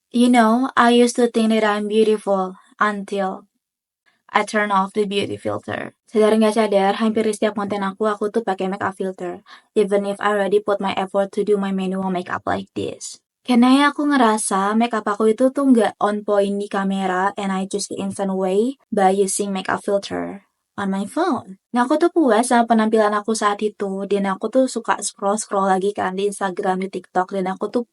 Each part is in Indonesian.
You know, I used to think that I'm beautiful until I turn off the beauty filter. Sadar nggak sadar, hampir di setiap konten aku tuh pakai makeup filter. Even if I already put my effort to do my manual makeup like this. Karena aku ngerasa makeup aku itu tuh nggak on point di kamera and I choose the instant way by using makeup filter on my phone. Nah, aku tuh puas sama penampilan aku saat itu dan aku tuh suka scroll-scroll lagi kan di Instagram, di TikTok dan aku tuh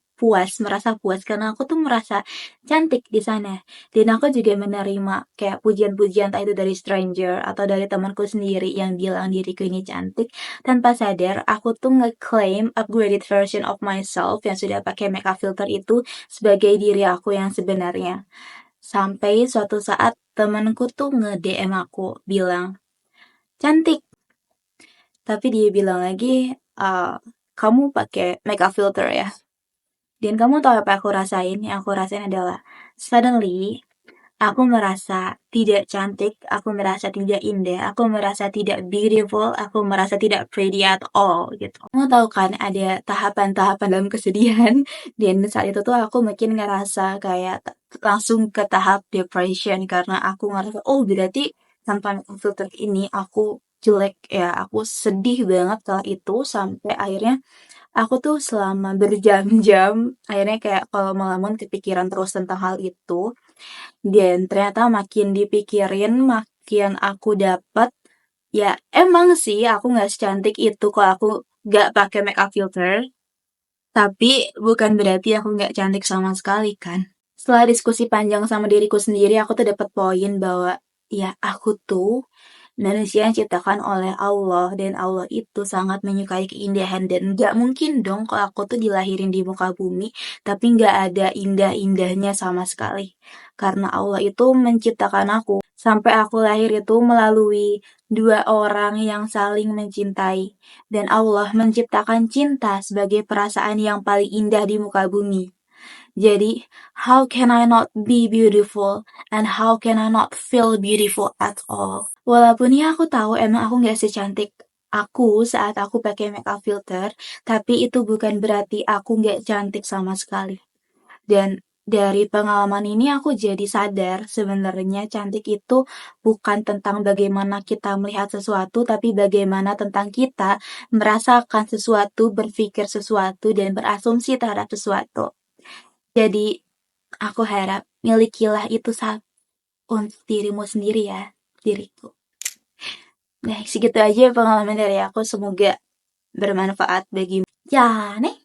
merasa puas karena aku tuh merasa cantik di sana. Dan aku juga menerima kayak pujian-pujian entah itu dari stranger atau dari temanku sendiri yang bilang diriku ini cantik. Tanpa sadar, aku tuh nge-claim upgraded version of myself yang sudah pakai makeup filter itu sebagai diri aku yang sebenarnya. Sampai suatu saat temanku tuh nge-DM aku bilang, cantik. Tapi dia bilang lagi, kamu pakai makeup filter ya. Dan kamu tahu apa aku rasain? Yang aku rasain adalah suddenly aku merasa tidak cantik, aku merasa tidak indah, aku merasa tidak beautiful, aku merasa tidak pretty at all gitu. Kamu tahu kan ada tahapan-tahapan dalam kesedihan dan saat itu tuh aku makin ngerasa kayak langsung ke tahap depression karena aku ngerasa oh berarti tanpa filter ini aku jelek ya, aku sedih banget kala itu sampai akhirnya aku tuh selama berjam-jam akhirnya kayak kalau ngelamun kepikiran terus tentang hal itu dan ternyata makin dipikirin makin aku dapat ya emang sih aku nggak secantik itu kalau aku nggak pakai makeup filter tapi bukan berarti aku nggak cantik sama sekali kan. Setelah diskusi panjang sama diriku sendiri aku tuh dapat poin bahwa ya aku tuh manusia yang diciptakan oleh Allah dan Allah itu sangat menyukai keindahan dan nggak mungkin dong kalau aku tuh dilahirin di muka bumi tapi nggak ada indah-indahnya sama sekali. Karena Allah itu menciptakan aku sampai aku lahir itu melalui dua orang yang saling mencintai dan Allah menciptakan cinta sebagai perasaan yang paling indah di muka bumi. Jadi, how can I not be beautiful and how can I not feel beautiful at all? Walaupun ya aku tahu emang aku nggak secantik aku saat aku pakai makeup filter, tapi itu bukan berarti aku nggak cantik sama sekali. Dan dari pengalaman ini aku jadi sadar sebenarnya cantik itu bukan tentang bagaimana kita melihat sesuatu, tapi bagaimana tentang kita merasakan sesuatu, berpikir sesuatu, dan berasumsi terhadap sesuatu. Jadi, aku harap milikilah itu untuk dirimu sendiri ya, diriku. Nah, segitu aja pengalaman dari aku. Semoga bermanfaat bagimu. Ya, nih.